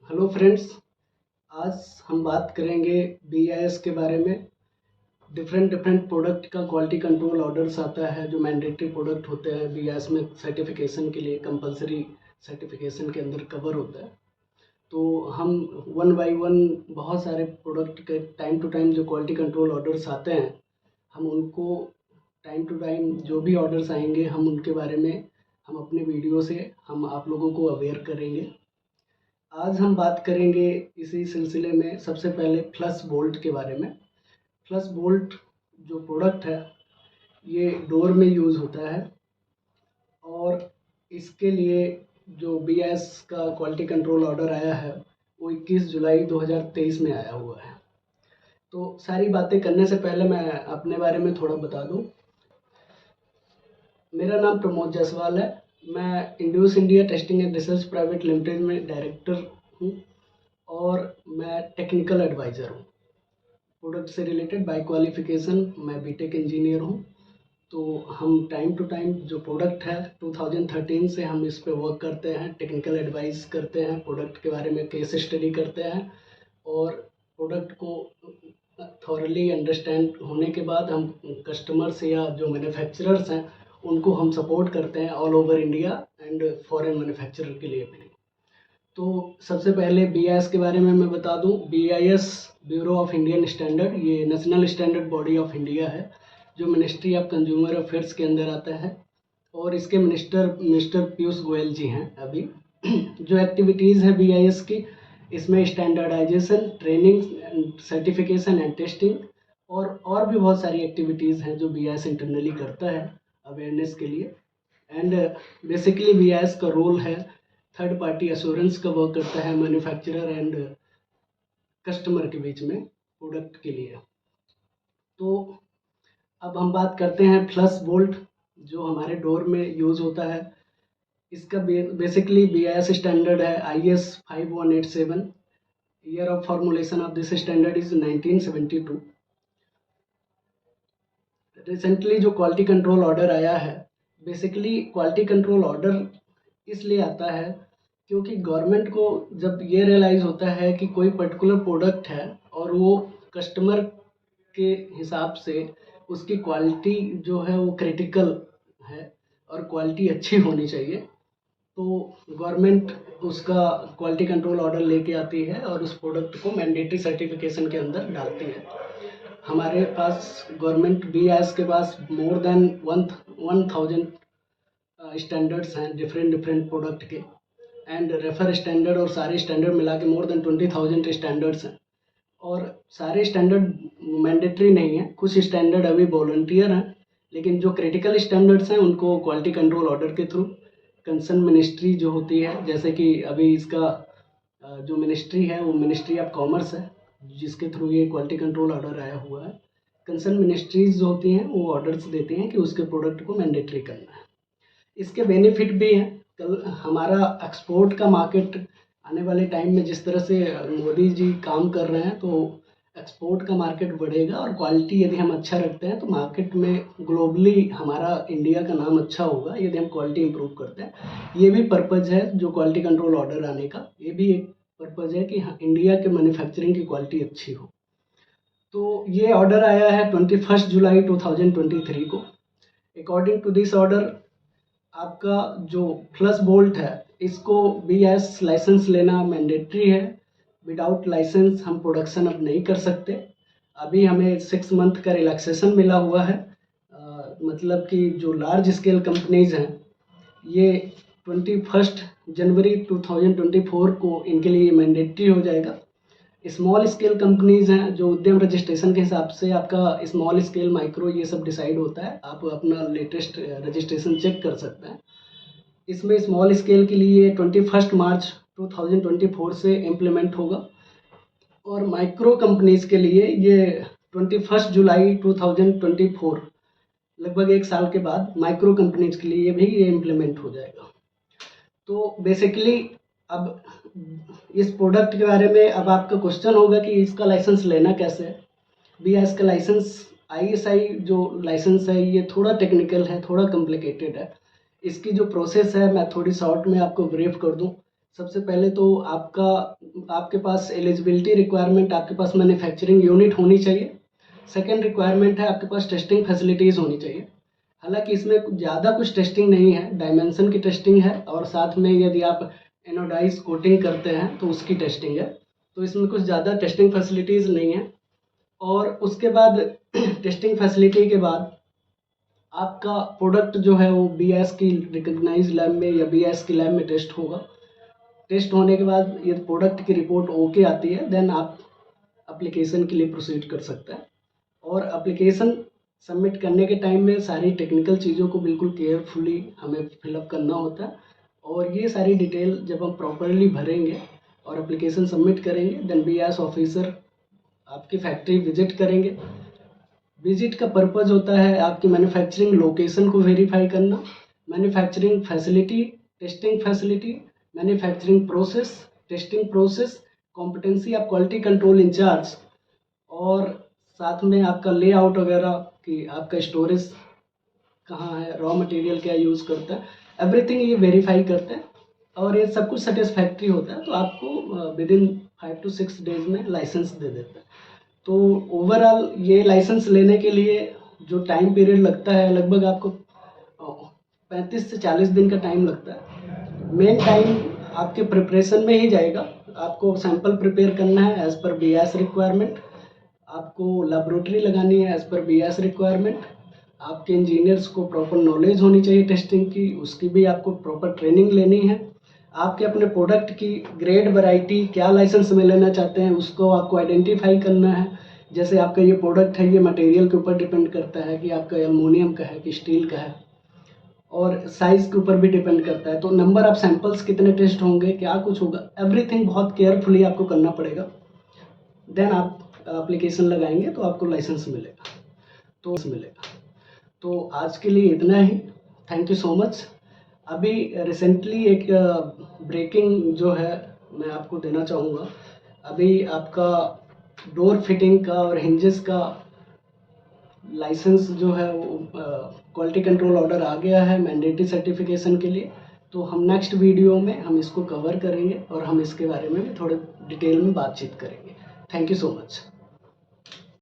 Hello friends, आज हम बात करेंगे बीआईएस के बारे में। डिफरेंट डिफरेंट प्रोडक्ट का क्वालिटी कंट्रोल ऑर्डर्स आता है जो मैंडेटरी प्रोडक्ट होते हैं बीआईएस में सर्टिफिकेशन के लिए कंपलसरी सर्टिफिकेशन के अंदर कवर होता है। तो हम वन बाय वन बहुत सारे प्रोडक्ट के टाइम टू टाइम जो क्वालिटी कंट्रोल ऑर्डर्स आते हैं, हम उनको टाइम टू टाइम जो भी ऑर्डर्स आएंगे हम उनके बारे में हम अपने वीडियो से हम आप लोगों को अवेयर करेंगे। आज हम बात करेंगे इसी सिलसिले में सबसे पहले फ्लश बोल्ट के बारे में। फ्लश बोल्ट जो प्रोडक्ट है ये डोर में यूज़ होता है और इसके लिए जो बीआईएस का क्वालिटी कंट्रोल ऑर्डर आया है वो 21 जुलाई 2023 में आया हुआ है। तो सारी बातें करने से पहले मैं अपने बारे में थोड़ा बता दूं। मेरा नाम प्रमोद जायसवाल है। मैं induce India testing and research private limited में डायरेक्टर हूँ और मैं टेक्निकल एडवाइज़र हूँ। प्रोडक्ट से रिलेटेड बाय क्वालिफिकेशन मैं बीटेक इंजीनियर हूँ। तो हम टाइम टू टाइम जो प्रोडक्ट है 2013 से हम इस पे वर्क करते हैं, टेक्निकल एडवाइस करते हैं, प्रोडक्ट के बारे में केस स्टडी करते हैं और प्रोडक्ट को थॉरली अंडरस्टैंड होने के बाद हम कस्टमर्स या जो मैन्युफैक्चरर्स हैं उनको हम सपोर्ट करते हैं all over India and foreign manufacturer के लिए भी। तो सबसे पहले बीआईएस के बारे में मैं बता दूं। BIS bureau of Indian standard ये national standard body of India है जो मिनिस्ट्री ऑफ कंज्यूमर अफेयर्स के अंदर आता है और इसके मिनिस्टर पीयूष गोयल जी हैं अभी। जो एक्टिविटीज़ है बीआईएस की, इसमें standardisation, training, certification and testing और भी बहुत सारी एक्टिविटीज़ हैं जो बीआईएस इंटरनली करता है अवेयरनेस के लिए। एंड बेसिकली बीआईएस का रोल है थर्ड पार्टी एश्योरेंस का वर्क करता है मैन्युफैक्चरर एंड कस्टमर के बीच में प्रोडक्ट के लिए। तो अब हम बात करते हैं फ्लश बोल्ट जो हमारे डोर में यूज़ होता है। इसका बेसिकली बीआईएस स्टैंडर्ड है IS 5187। Year of formulation of this standard is 1972। Recently जो क्वालिटी कंट्रोल ऑर्डर आया है, बेसिकली क्वालिटी कंट्रोल ऑर्डर इसलिए आता है क्योंकि गवर्नमेंट को जब ये रियलाइज़ होता है कि कोई पर्टिकुलर प्रोडक्ट है और वो कस्टमर के हिसाब से उसकी क्वालिटी जो है वो क्रिटिकल है और क्वालिटी अच्छी होनी चाहिए, तो गवर्नमेंट उसका क्वालिटी कंट्रोल ऑर्डर लेके आती है और उस प्रोडक्ट को मैंडेटरी सर्टिफिकेशन के अंदर डालती है। हमारे पास गवर्नमेंट बीआईएस के पास मोर देन 1000 स्टैंडर्ड्स हैं डिफरेंट डिफरेंट प्रोडक्ट के एंड रेफर स्टैंडर्ड और सारे स्टैंडर्ड मिला के मोर देन 20,000 स्टैंडर्ड्स हैं। और सारे स्टैंडर्ड मैंडेटरी नहीं है, कुछ स्टैंडर्ड अभी वॉलंटियर हैं, लेकिन जो क्रिटिकल स्टैंडर्ड्स हैं उनको क्वालिटी कंट्रोल ऑर्डर के थ्रू कंसर्न मिनिस्ट्री जो होती है, जैसे कि अभी इसका जो मिनिस्ट्री है वो मिनिस्ट्री ऑफ कॉमर्स है जिसके थ्रू ये क्वालिटी कंट्रोल ऑर्डर आया हुआ है। कंसर्न मिनिस्ट्रीज जो होती हैं वो ऑर्डर्स देती हैं कि उसके प्रोडक्ट को मैंडेटरी करना है। इसके बेनिफिट भी हैं। कल हमारा एक्सपोर्ट का मार्केट आने वाले टाइम में जिस तरह से मोदी जी काम कर रहे हैं, तो एक्सपोर्ट का मार्केट बढ़ेगा और क्वालिटी यदि हम अच्छा रखते हैं तो मार्केट में ग्लोबली हमारा इंडिया का नाम अच्छा होगा यदि हम क्वालिटी इंप्रूव करते हैं। ये भी पर्पज़ है जो क्वालिटी कंट्रोल ऑर्डर आने का, ये भी एक पर्पज़ है कि इंडिया के मैन्युफैक्चरिंग की क्वालिटी अच्छी हो। तो ये ऑर्डर आया है 21 जुलाई 2023 को। अकॉर्डिंग टू दिस ऑर्डर आपका जो फ्लश बोल्ट है इसको बीआईएस लाइसेंस लेना मैंडेटरी है। विदाउट लाइसेंस हम प्रोडक्शन अब नहीं कर सकते। अभी हमें 6 मंथ का रिलैक्सेशन मिला हुआ है। मतलब कि जो लार्ज स्केल कंपनीज़ हैं ये 21 जनवरी 2024 को इनके लिए मैंडेटरी हो जाएगा। स्मॉल स्केल कंपनीज़ हैं जो उद्यम रजिस्ट्रेशन के हिसाब से आपका स्मॉल स्केल, माइक्रो ये सब डिसाइड होता है, आप अपना लेटेस्ट रजिस्ट्रेशन चेक कर सकते हैं। इसमें स्मॉल स्केल के लिए 21 मार्च 2024 से इम्प्लीमेंट होगा और माइक्रो कंपनीज़ के लिए ये 21 जुलाई 2024, लगभग 1 साल के बाद माइक्रो कंपनीज़ के लिए भी ये इम्प्लीमेंट हो जाएगा। तो बेसिकली अब इस प्रोडक्ट के बारे में अब आपका क्वेश्चन होगा कि इसका लाइसेंस लेना कैसे है। बीआईएस का लाइसेंस, ISI जो लाइसेंस है ये थोड़ा टेक्निकल है, थोड़ा कॉम्प्लिकेटेड है। इसकी जो प्रोसेस है मैं थोड़ी शॉर्ट में आपको ब्रीफ कर दूं। सबसे पहले तो आपके पास एलिजिबिलिटी रिक्वायरमेंट, आपके पास मैन्युफैक्चरिंग यूनिट होनी चाहिए। सेकेंड रिक्वायरमेंट है आपके पास टेस्टिंग फैसिलिटीज़ होनी चाहिए। हालांकि इसमें ज़्यादा कुछ टेस्टिंग नहीं है, डायमेंशन की टेस्टिंग है और साथ में यदि आप एनोडाइज कोटिंग करते हैं तो उसकी टेस्टिंग है। तो इसमें कुछ ज़्यादा टेस्टिंग फैसिलिटीज़ नहीं है। और उसके बाद टेस्टिंग फैसिलिटी के बाद आपका प्रोडक्ट जो है वो BIS की रिकग्नाइज लैब में या BIS की लैब में टेस्ट होगा। टेस्ट होने के बाद ये प्रोडक्ट की रिपोर्ट ओके आती है, देन आप एप्लीकेशन के लिए प्रोसीड कर सकते हैं। और एप्लीकेशन सबमिट करने के टाइम में सारी टेक्निकल चीज़ों को बिल्कुल केयरफुली हमें फिलअप करना होता है। और ये सारी डिटेल जब हम प्रॉपरली भरेंगे और एप्लीकेशन सबमिट करेंगे, देन BIS ऑफिसर आपकी फैक्ट्री विजिट करेंगे। विजिट का पर्पज़ होता है आपकी मैन्युफैक्चरिंग लोकेशन को वेरीफाई करना, manufacturing facility, testing facility, manufacturing process, testing process, competency of quality control incharge, और साथ में आपका लेआउट वगैरह कि आपका स्टोरेज कहाँ है, रॉ मटेरियल क्या यूज़ करता है, एवरीथिंग ये वेरीफाई करते हैं। और ये सब कुछ सेटिस्फैक्ट्री होता है तो आपको विद इन 5 to 6 डेज में लाइसेंस दे देता है। तो ओवरऑल ये लाइसेंस लेने के लिए जो टाइम पीरियड लगता है, लगभग आपको 35 से 40 दिन का टाइम लगता है। मेन टाइम आपके प्रिपरेशन में ही जाएगा। आपको सैंपल प्रिपेयर करना है एज़ पर BIS रिक्वायरमेंट, आपको लेबोरेटरी लगानी है एज़ पर BIS रिक्वायरमेंट, आपके इंजीनियर्स को प्रॉपर नॉलेज होनी चाहिए टेस्टिंग की, उसकी भी आपको प्रॉपर ट्रेनिंग लेनी है। आपके अपने प्रोडक्ट की ग्रेड वैरायटी क्या लाइसेंस में लेना चाहते हैं उसको आपको आइडेंटिफाई करना है। जैसे आपका ये प्रोडक्ट है, ये मटेरियल के ऊपर डिपेंड करता है कि आपका एल्युमिनियम का है कि स्टील का है, और साइज़ के ऊपर भी डिपेंड करता है। तो नंबर ऑफ सैंपल्स कितने टेस्ट होंगे, क्या कुछ होगा, एवरीथिंग बहुत केयरफुली आपको करना पड़ेगा। देन आप एप्लीकेशन लगाएंगे तो आपको लाइसेंस मिलेगा। तो आज के लिए इतना ही। Thank you so much. अभी रिसेंटली एक ब्रेकिंग जो है मैं आपको देना चाहूँगा। अभी आपका डोर फिटिंग का और हिंजेस का लाइसेंस जो है वो क्वालिटी कंट्रोल ऑर्डर आ गया है मैंडेटरी सर्टिफिकेशन के लिए। तो हम नेक्स्ट वीडियो में हम इसको कवर करेंगे और हम इसके बारे में थोड़े डिटेल में बातचीत करेंगे। Thank you so much.